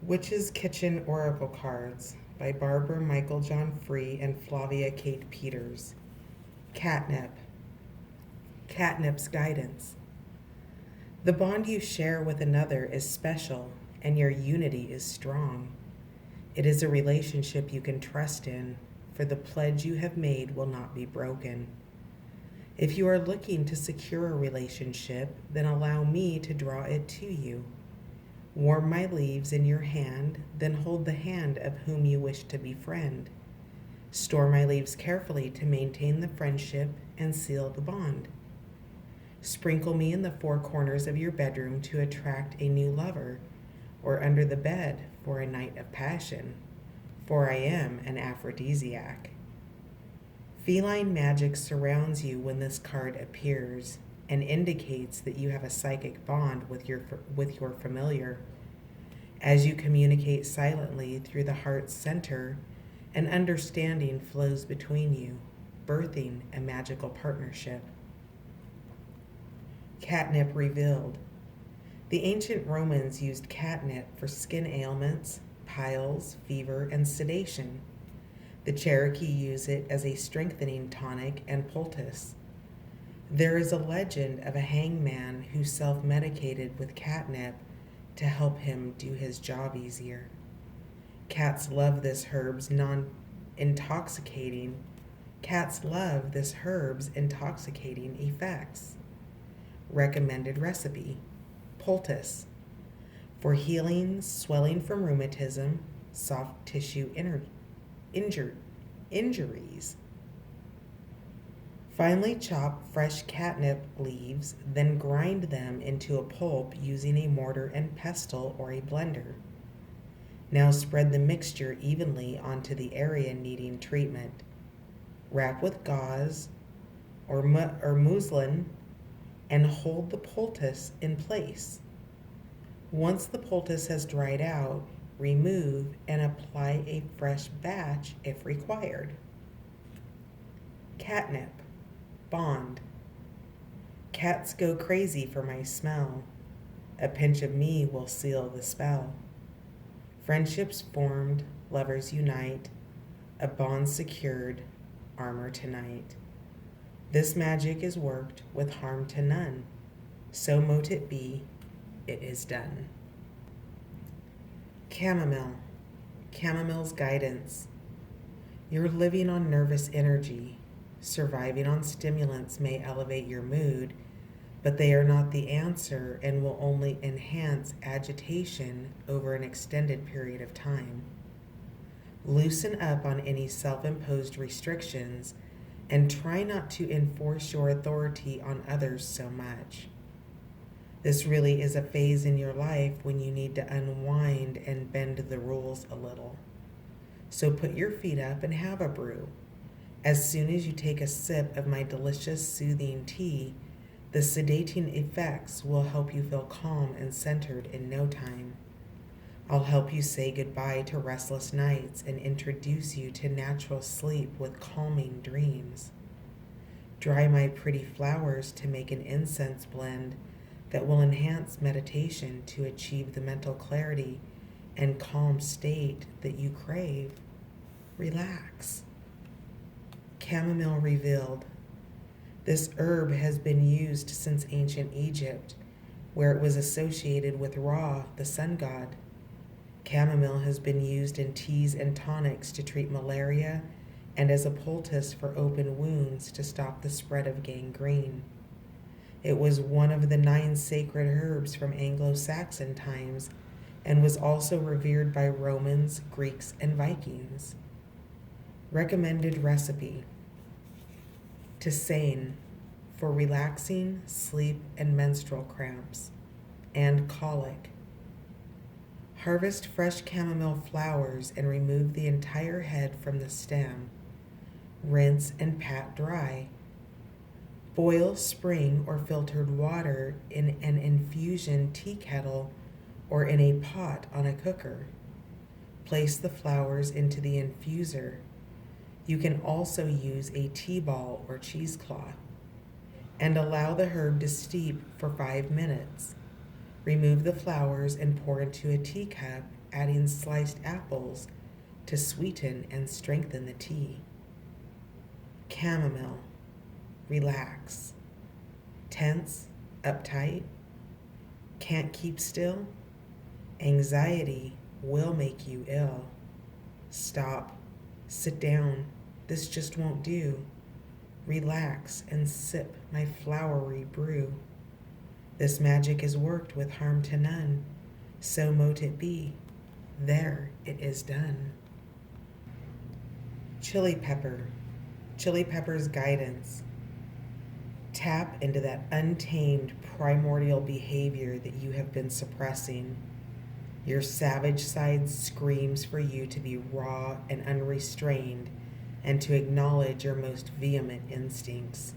Witch's Kitchen Oracle Cards by Barbara Michael John Free and Flavia Kate Peters. Catnip. Catnip's guidance. The bond you share with another is special, and your unity is strong. It is a relationship you can trust in, for the pledge you have made will not be broken. If you are looking to secure a relationship, then allow me to draw it to you. Warm my leaves in your hand, then hold the hand of whom you wish to befriend. Store my leaves carefully to maintain the friendship and seal the bond. Sprinkle me in the four corners of your bedroom to attract a new lover, or under the bed for a night of passion, for I am an aphrodisiac. Feline magic surrounds you when this card appears and indicates that you have a psychic bond with your familiar. As you communicate silently through the heart's center, an understanding flows between you, birthing a magical partnership. Catnip revealed. The ancient Romans used catnip for skin ailments, piles, fever, and sedation. The Cherokee use it as a strengthening tonic and poultice. There is a legend of a hangman who self-medicated with catnip to help him do his job easier. Cats love this herb's intoxicating effects. Recommended recipe: poultice for healing swelling from rheumatism, soft tissue injuries. Finely chop fresh catnip leaves, then grind them into a pulp using a mortar and pestle or a blender. Now spread the mixture evenly onto the area needing treatment. Wrap with gauze or muslin and hold the poultice in place. Once the poultice has dried out, remove and apply a fresh batch if required. Catnip. Bond. Cats go crazy for my smell. A pinch of me will seal the spell. Friendships formed, lovers unite, a bond secured, armor tonight. This magic is worked with harm to none. So mote it be, it is done. Chamomile. Chamomile's guidance. You're living on nervous energy. Surviving on stimulants may elevate your mood, but they are not the answer and will only enhance agitation over an extended period of time. Loosen up on any self-imposed restrictions and try not to enforce your authority on others so much. This really is a phase in your life when you need to unwind and bend the rules a little. So put your feet up and have a brew. As soon as you take a sip of my delicious soothing tea, the sedating effects will help you feel calm and centered in no time. I'll help you say goodbye to restless nights and introduce you to natural sleep with calming dreams. Dry my pretty flowers to make an incense blend that will enhance meditation to achieve the mental clarity and calm state that you crave. Relax. Chamomile revealed. This herb has been used since ancient Egypt, where it was associated with Ra, the sun god. Chamomile has been used in teas and tonics to treat malaria and as a poultice for open wounds to stop the spread of gangrene. It was one of the 9 sacred herbs from Anglo-Saxon times and was also revered by Romans, Greeks, and Vikings. Recommended recipe: tisane for relaxing, sleep, and menstrual cramps, and colic. Harvest fresh chamomile flowers and remove the entire head from the stem. Rinse and pat dry. Boil spring or filtered water in an infusion tea kettle or in a pot on a cooker. Place the flowers into the infuser. You can also use a tea ball or cheesecloth. And allow the herb to steep for 5 minutes. Remove the flowers and pour into a teacup adding sliced apples to sweeten and strengthen the tea. Chamomile, relax. Tense, uptight, can't keep still? Anxiety will make you ill. Stop, sit down, this just won't do. Relax and sip my flowery brew. This magic is worked with harm to none, so mote it be. There it is done. Chili pepper, chili pepper's guidance. Tap into that untamed primordial behavior that you have been suppressing. Your savage side screams for you to be raw and unrestrained and to acknowledge your most vehement instincts.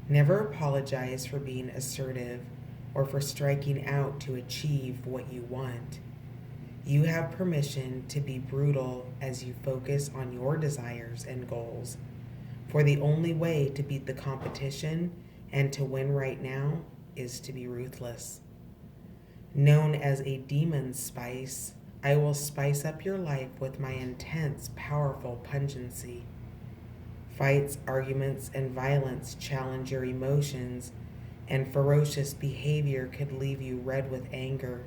Never apologize for being assertive or for striking out to achieve what you want. You have permission to be brutal as you focus on your desires and goals. For the only way to beat the competition and to win right now is to be ruthless. Known as a demon spice, I will spice up your life with my intense, powerful pungency. Fights, arguments, and violence challenge your emotions, and ferocious behavior could leave you red with anger.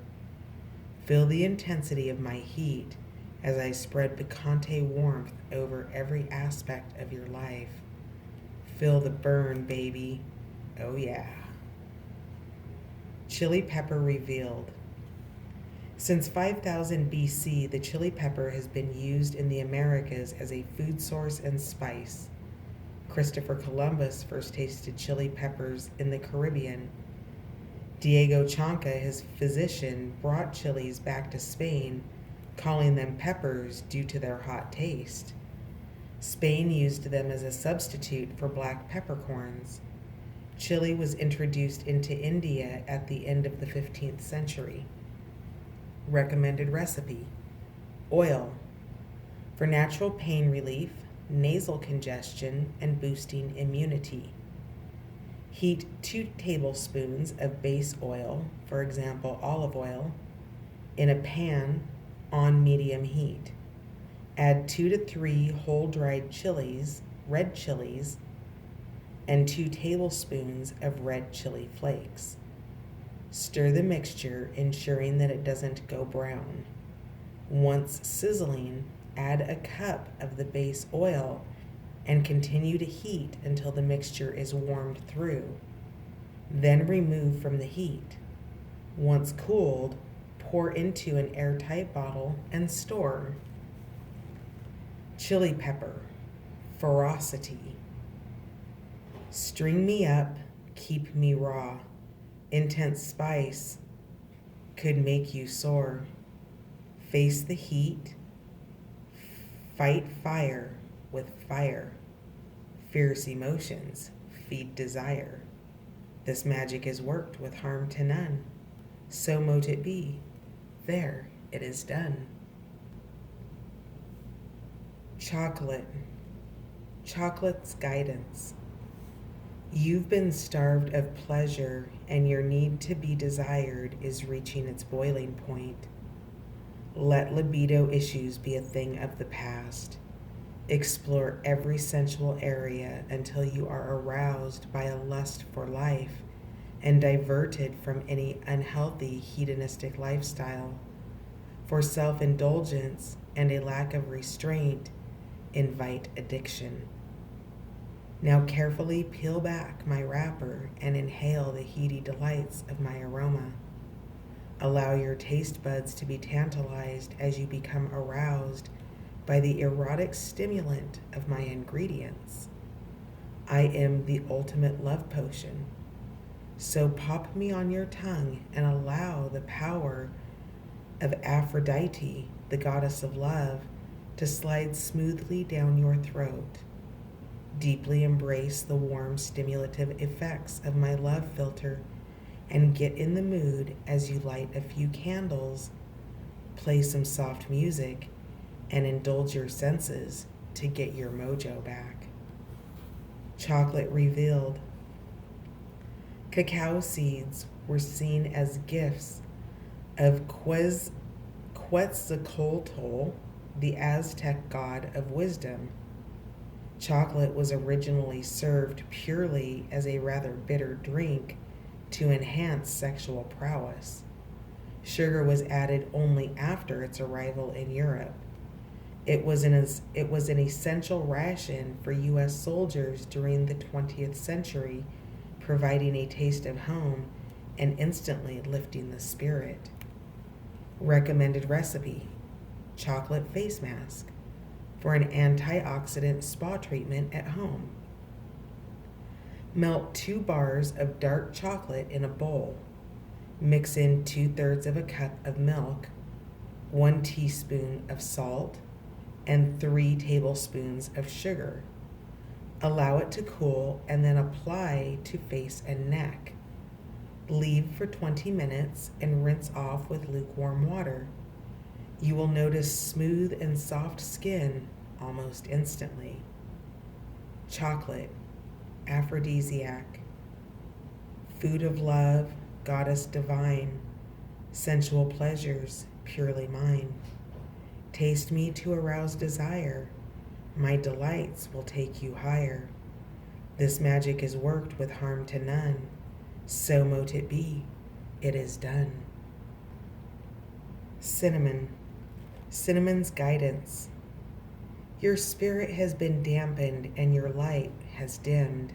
Feel the intensity of my heat as I spread picante warmth over every aspect of your life. Feel the burn, baby. Oh yeah. Chili pepper revealed. Since 5000 BC, the chili pepper has been used in the Americas as a food source and spice. Christopher Columbus first tasted chili peppers in the Caribbean. Diego Chanca, his physician, brought chilies back to Spain, calling them peppers due to their hot taste. Spain used them as a substitute for black peppercorns. Chili was introduced into India at the end of the 15th century. Recommended recipe: oil, for natural pain relief, nasal congestion, and boosting immunity. Heat 2 tablespoons of base oil, for example olive oil, in a pan on medium heat. Add 2 to 3 whole dried chilies, red chilies, and 2 tablespoons of red chili flakes. Stir the mixture, ensuring that it doesn't go brown. Once sizzling, add a cup of the base oil and continue to heat until the mixture is warmed through. Then remove from the heat. Once cooled, pour into an airtight bottle and store. Chili pepper, ferocity. String me up, keep me raw. Intense spice could make you sore. Face the heat, fight fire with fire. Fierce emotions feed desire. This magic is worked with harm to none. So mote it be. There it is done. Chocolate. Chocolate's guidance. You've been starved of pleasure, and your need to be desired is reaching its boiling point. Let libido issues be a thing of the past. Explore every sensual area until you are aroused by a lust for life and diverted from any unhealthy hedonistic lifestyle. For self-indulgence and a lack of restraint invite addiction. Now carefully peel back my wrapper and inhale the heady delights of my aroma. Allow your taste buds to be tantalized as you become aroused by the erotic stimulant of my ingredients. I am the ultimate love potion. So pop me on your tongue and allow the power of Aphrodite, the goddess of love, to slide smoothly down your throat. Deeply embrace the warm, stimulative effects of my love filter and get in the mood as you light a few candles, play some soft music, and indulge your senses to get your mojo back. Chocolate revealed. Cacao seeds were seen as gifts of Quetzalcoatl, the Aztec god of wisdom. Chocolate was originally served purely as a rather bitter drink to enhance sexual prowess. Sugar was added only after its arrival in Europe. It was an essential ration for U.S. soldiers during the 20th century, providing a taste of home and instantly lifting the spirit. Recommended recipe: chocolate face mask for an antioxidant spa treatment at home. Melt 2 bars of dark chocolate in a bowl. Mix in 2/3 of a cup of milk, 1 teaspoon of salt, and 3 tablespoons of sugar. Allow it to cool and then apply to face and neck. Leave for 20 minutes and rinse off with lukewarm water. You will notice smooth and soft skin almost instantly. Chocolate, aphrodisiac, food of love, goddess divine, sensual pleasures, purely mine. Taste me to arouse desire. My delights will take you higher. This magic is worked with harm to none. So mote it be. It is done. Cinnamon. Cinnamon's guidance. Your spirit has been dampened and your light has dimmed.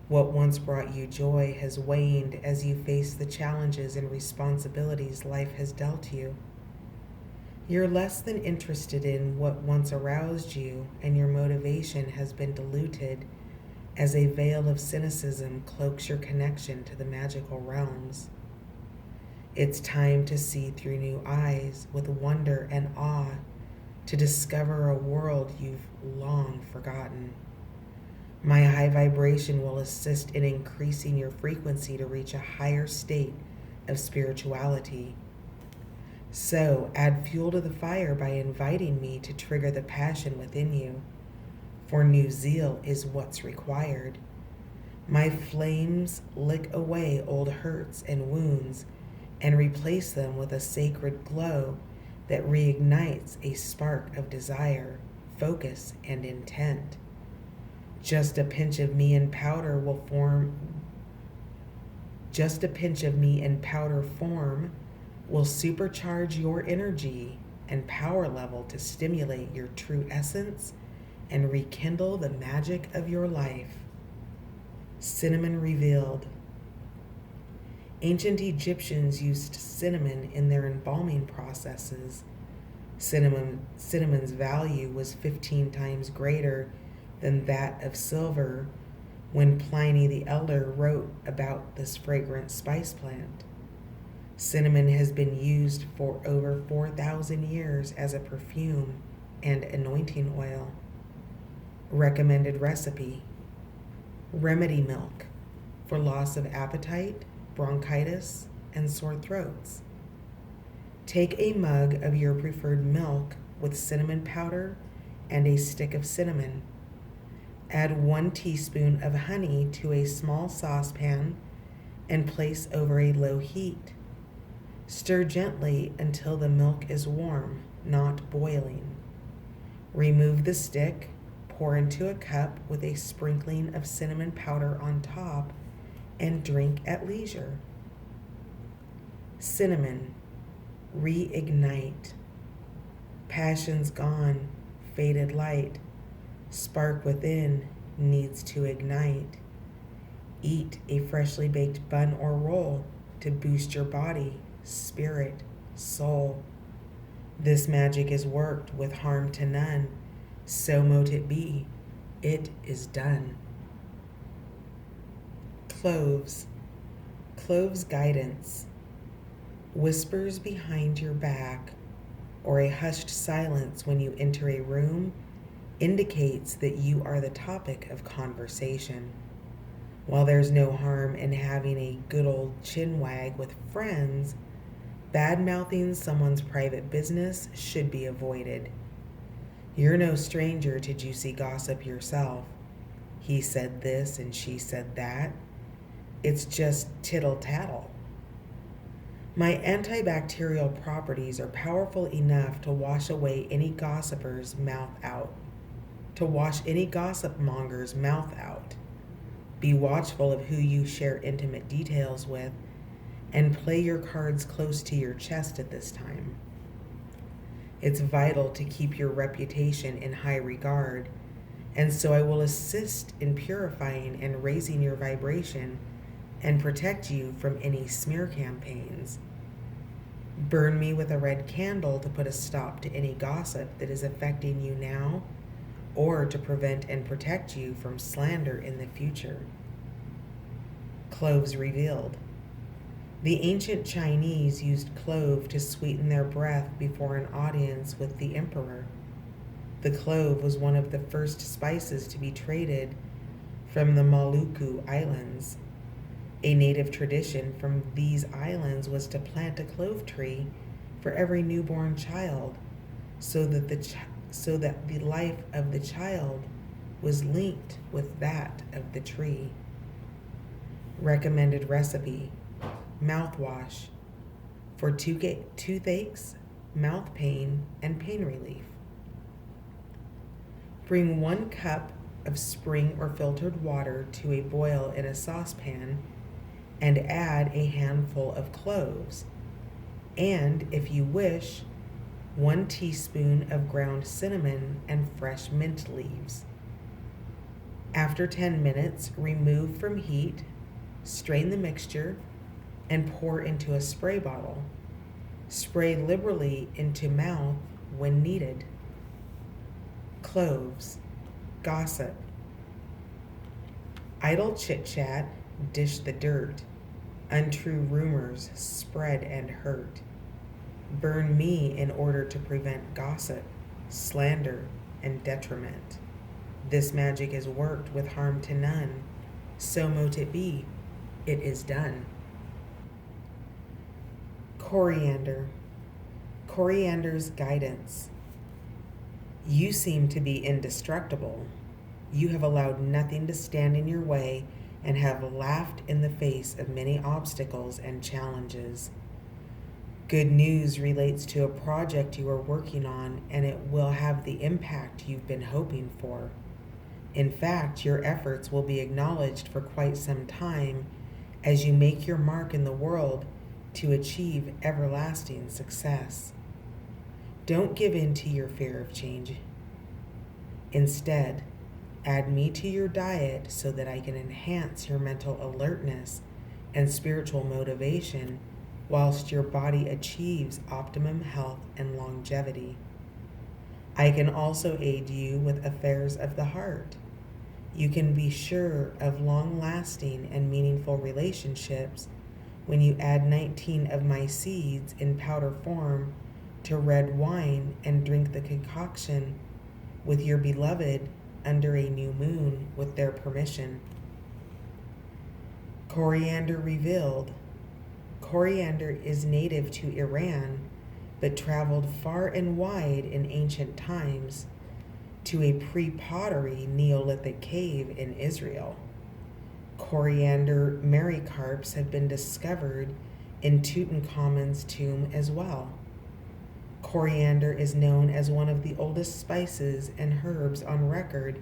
What once brought you joy has waned as you face the challenges and responsibilities life has dealt you. You're less than interested in what once aroused you, and your motivation has been diluted as a veil of cynicism cloaks your connection to the magical realms. It's time to see through new eyes with wonder and awe, to discover a world you've long forgotten. My high vibration will assist in increasing your frequency to reach a higher state of spirituality. So add fuel to the fire by inviting me to trigger the passion within you, for new zeal is what's required. My flames lick away old hurts and wounds and replace them with a sacred glow that reignites a spark of desire, focus, and intent. Just a pinch of me in powder form will supercharge your energy and power level to stimulate your true essence and rekindle the magic of your life. Cinnamon revealed. Ancient Egyptians used cinnamon in their embalming processes. Cinnamon's value was 15 times greater than that of silver when Pliny the Elder wrote about this fragrant spice plant. Cinnamon has been used for over 4,000 years as a perfume and anointing oil. Recommended recipe: remedy milk for loss of appetite, bronchitis, and sore throats. Take a mug of your preferred milk with cinnamon powder and a stick of cinnamon. Add 1 teaspoon of honey to a small saucepan and place over a low heat. Stir gently until the milk is warm, not boiling. Remove the stick, pour into a cup with a sprinkling of cinnamon powder on top, and drink at leisure. Cinnamon, reignite. Passion's gone, faded light. Spark within needs to ignite. Eat a freshly baked bun or roll to boost your body, spirit, soul. This magic is worked with harm to none. So mote it be. It is done. Cloves. Cloves guidance. Whispers behind your back or a hushed silence when you enter a room indicates that you are the topic of conversation. While there's no harm in having a good old chin wag with friends, bad-mouthing someone's private business should be avoided. You're no stranger to juicy gossip yourself. He said this and she said that. It's just tittle-tattle. My antibacterial properties are powerful enough to wash away any gossiper's mouth out, to wash any gossip monger's mouth out. Be watchful of who you share intimate details with, and play your cards close to your chest at this time. It's vital to keep your reputation in high regard, and so I will assist in purifying and raising your vibration and protect you from any smear campaigns. Burn me with a red candle to put a stop to any gossip that is affecting you now, or to prevent and protect you from slander in the future. Cloves revealed. The ancient Chinese used clove to sweeten their breath before an audience with the emperor. The clove was one of the first spices to be traded from the Maluku Islands. A native tradition from these islands was to plant a clove tree for every newborn child, so that the life of the child was linked with that of the tree. Recommended recipe: mouthwash for toothaches, mouth pain, and pain relief. Bring 1 cup of spring or filtered water to a boil in a saucepan and add a handful of cloves, and, if you wish, 1 teaspoon of ground cinnamon and fresh mint leaves. After 10 minutes, remove from heat, strain the mixture, and pour into a spray bottle. Spray liberally into mouth when needed. Cloves. Gossip. Idle chit-chat, dish the dirt. Untrue rumors spread and hurt. Burn me in order to prevent gossip, slander, and detriment. This magic is worked with harm to none. So mote it be. It is done. Coriander. Coriander's guidance. You seem to be indestructible. You have allowed nothing to stand in your way and have laughed in the face of many obstacles and challenges. Good news relates to a project you are working on, and it will have the impact you've been hoping for. In fact, your efforts will be acknowledged for quite some time as you make your mark in the world to achieve everlasting success. Don't give in to your fear of change. Instead, add me to your diet so that I can enhance your mental alertness and spiritual motivation whilst your body achieves optimum health and longevity. I can also aid you with affairs of the heart. You can be sure of long-lasting and meaningful relationships when you add 19 of my seeds in powder form to red wine and drink the concoction with your beloved under a new moon with their permission. Coriander revealed. Coriander is native to Iran, but traveled far and wide in ancient times to a pre-pottery Neolithic cave in Israel. Coriander maricarps have been discovered in Tutankhamun's tomb as well. Coriander is known as one of the oldest spices and herbs on record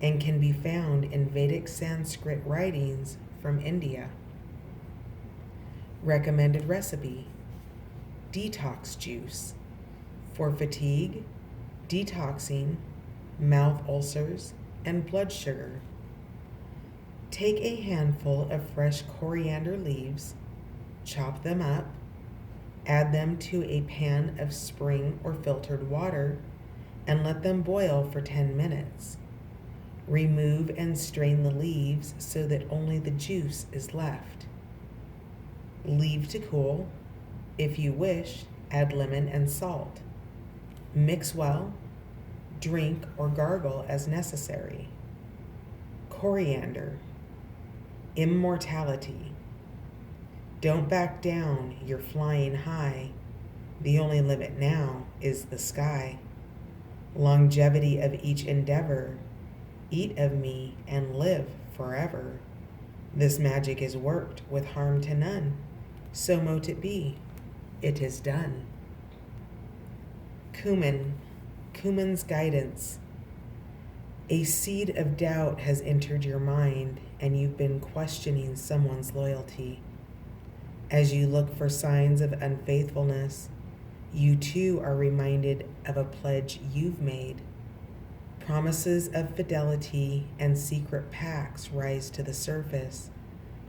and can be found in Vedic Sanskrit writings from India. Recommended recipe: detox juice for fatigue, detoxing, mouth ulcers, and blood sugar. Take a handful of fresh coriander leaves, chop them up, add them to a pan of spring or filtered water, and let them boil for 10 minutes. Remove and strain the leaves so that only the juice is left. Leave to cool. If you wish, add lemon and salt. Mix well. Drink or gargle as necessary. Coriander. Immortality. Don't back down, you're flying high. The only limit now is the sky. Longevity of each endeavor. Eat of me and live forever. This magic is worked with harm to none. So mote it be. It is done. Cumin, Cumin's guidance. A seed of doubt has entered your mind, and you've been questioning someone's loyalty. As you look for signs of unfaithfulness, you too are reminded of a pledge you've made. Promises of fidelity and secret pacts rise to the surface,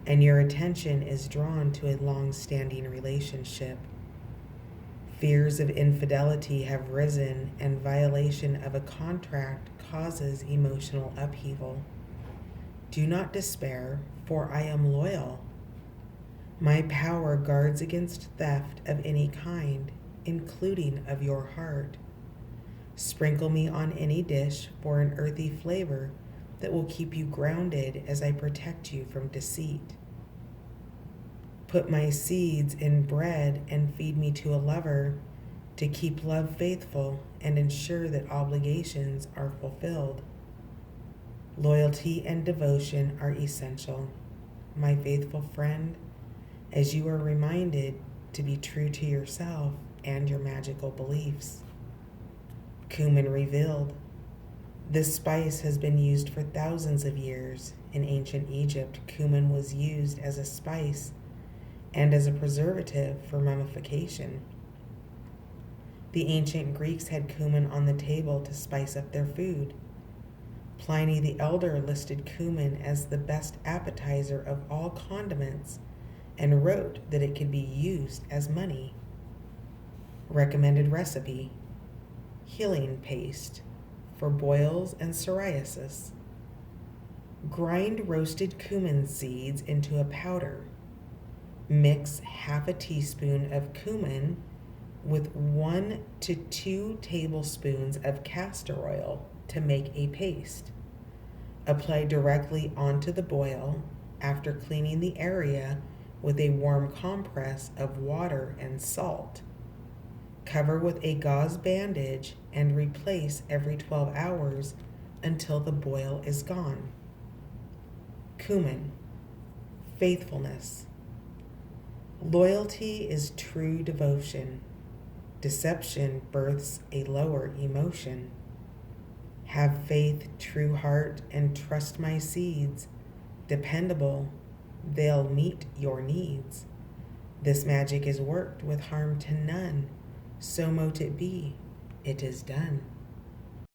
and your attention is drawn to a long-standing relationship. Fears of infidelity have risen, and violation of a contract causes emotional upheaval. Do not despair, for I am loyal. My power guards against theft of any kind, including of your heart. Sprinkle me on any dish for an earthy flavor that will keep you grounded as I protect you from deceit. Put my seeds in bread and feed me to a lover to keep love faithful and ensure that obligations are fulfilled. Loyalty and devotion are essential, my faithful friend, as you are reminded to be true to yourself and your magical beliefs. Cumin revealed. This spice has been used for thousands of years. In ancient Egypt, cumin was used as a spice and as a preservative for mummification. The ancient Greeks had cumin on the table to spice up their food. Pliny the Elder listed cumin as the best appetizer of all condiments and wrote that it could be used as money. Recommended recipe: healing paste for boils and psoriasis. Grind roasted cumin seeds into a powder. Mix half a teaspoon of cumin with 1 to 2 tablespoons of castor oil to make a paste. Apply directly onto the boil after cleaning the area with a warm compress of water and salt. Cover with a gauze bandage and replace every 12 hours until the boil is gone. Cumin, faithfulness. Loyalty is true devotion. Deception births a lower emotion. Have faith, true heart, and trust my seeds. Dependable, they'll meet your needs. This magic is worked with harm to none. So mote it be. It is done.